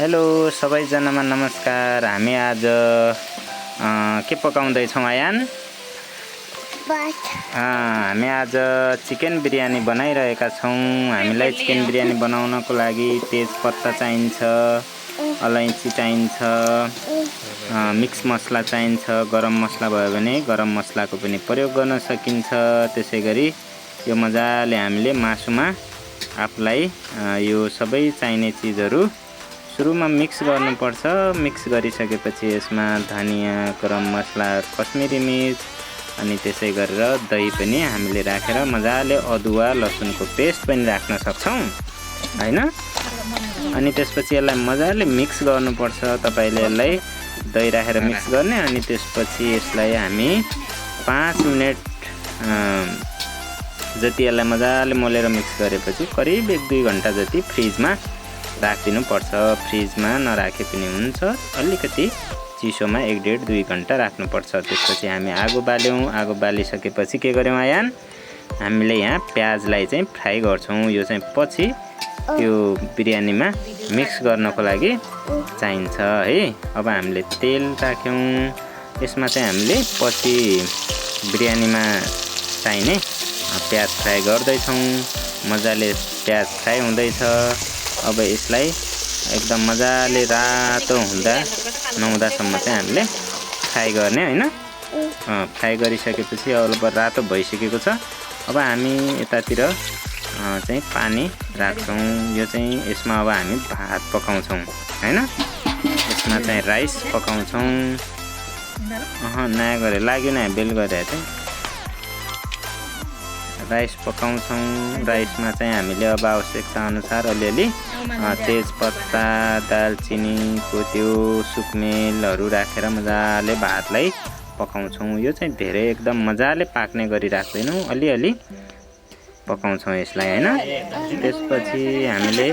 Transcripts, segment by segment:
Hello सबैजनामा नमस्कार। हामी आज के पकाउँदैछौँ आयान? हामी आज चिकन बिरयानी बनाइरहेका छौँ। हामीलाई चिकन बिरयानी बनाउनको लागि तेजपत्ता चाहिन्छ, अलैँची चाहिन्छ, मिक्स मसला चाहिन्छ, गरम मसला भयो भने गरम मसलाको पनि प्रयोग गर्न सकिन्छ। त्यसैगरी यो मजाले हामीले मासुमा आफूलाई यो सबै चाहिने चिजहरू सुरुमा मिक्स गर्नुपर्छ। मिक्स गरिसकेपछि यसमा धनिया, गरम मसला, कश्मिरी मिर्च अनि त्यसै गरेर दही पनि हामीले राखेर मजाले अदुवा लसुनको पेस्ट पनि राख्न सक्छौँ हैन। अनि त्यसपछि यसलाई मजाले मिक्स गर्नुपर्छ। तपाईले यसलाई दही राखेर मिक्स गर्ने अनि त्यसपछि यसलाई हामी 5 मिनेट जति यसलाई मजाले मोलेर मिक्स गरेपछि करिब 1-2 घण्टा जति फ्रिजमा राखिदिनु पर्छ। फ्रिजमा नराखे पनि हुन्छ, अलिकति चिसोमा 1-1.5-2 घण्टा राख्नुपर्छ। त्यसपछि हामी आगो बाल्यौँ। आगो बालिसकेपछि के गर्यौँ आयान? हामीले यहाँ प्याजलाई चाहिँ फ्राई गर्छौँ। यो चाहिँ पछि त्यो बिरयानीमा मिक्स गर्नको लागि चाहिन्छ है। अब हामीले तेल राख्यौँ। यसमा चाहिँ हामीले पछि बिरयानीमा चाहिने प्याज फ्राई गर्दैछौँ। मजाले प्याज फ्राई हुँदैछ। अब यसलाई एकदम मजाले रातो नहुँदासम्म चाहिँ हामीले फ्राई गर्ने हैन। फ्राई गरिसकेपछि अब रातो भइसकेको छ। अब हामी यतातिर चाहिँ पानी राख्छौँ। यो चाहिँ यसमा अब हामी भात पकाउँछौँ हैन। यसमा चाहिँ राइस पकाउँछौँ। नयाँ गरे लाग्यो न बेल गरे चाहिँ राइस पकाउँछौँ। राइसमा चाहिँ हामीले अब आवश्यकता अनुसार अलिअलि तेजपत्ता, दालचिनीको त्यो सुकमेलहरू राखेर मजाले भातलाई पकाउँछौँ। यो चाहिँ धेरै एकदम मजाले पाक्ने गरी राख्दैनौँ, अलिअलि पकाउँछौँ यसलाई हैन। त्यसपछि हामीले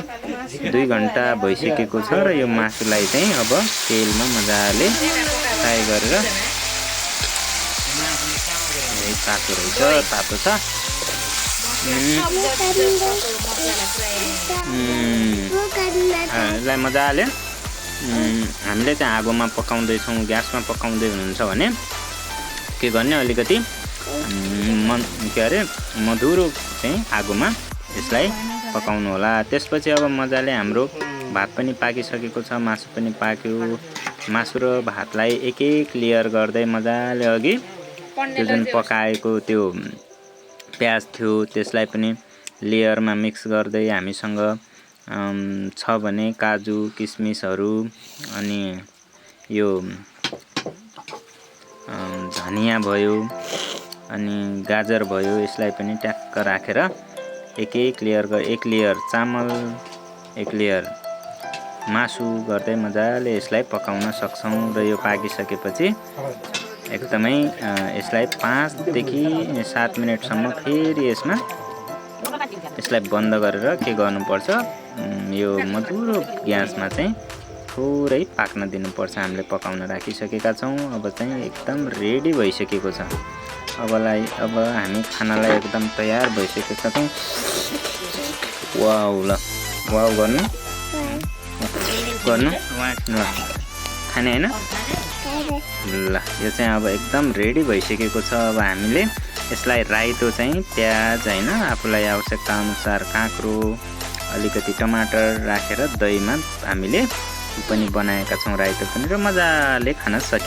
2 घण्टा भइसकेको छ र यो मासुलाई चाहिँ अब तेलमा मजाले फ्राई गरेर तातो रहेछ, तातो छ। यसलाई मजाले हामीले चाहिँ आगोमा पकाउँदैछौँ, ग्यासमा पकाउँदै हुनुहुन्छ भने के गर्ने, अलिकति मधुरो चाहिँ आगोमा यसलाई पकाउनु होला। त्यसपछि अब मजाले हाम्रो भात पनि पाकिसकेको छ, मासु पनि पाक्यो। मासु र भातलाई एक लेयर गर्दै मजाले अघि त्यो जुन पकाएको त्यो प्याज थियो त्यसलाई पनि लेयरमा मिक्स गर्दै हामीसँग छ भने काजु किसमिसहरू अनि यो धनिया भयो अनि गाजर भयो, यसलाई पनि ट्याक्क राखेर एक लेयर चामल, एक लेयर मासु गर्दै मजाले यसलाई पकाउन सक्छौँ। र यो पाकिसकेपछि एकदमै यसलाई 5देखि 7 मिनेटसम्म फेरि यसलाई बन्द गरेर के गर्नुपर्छ, यो मधुरो ग्यासमा चाहिँ थोरै पाक्न दिनुपर्छ। हामीले पकाउन राखिसकेका छौँ। अब चाहिँ एकदम रेडी भइसकेको छ। अब हामी खानालाई एकदम तयार भइसकेको छ। वाउ ल वाउ गर्नु खाने हैन ल। यो चाहिँ अब एकदम रेडी भइसकेको छ। अब हामीले यसलाई राइतो चाहिँ प्याज हैन, आफूलाई आवश्यकता अनुसार काँक्रो, अलिकति टमाटर राखेर दहीमा हामीले पनि बनाएका छौँ राइतो पनि, र मजाले खान सकिन्छ।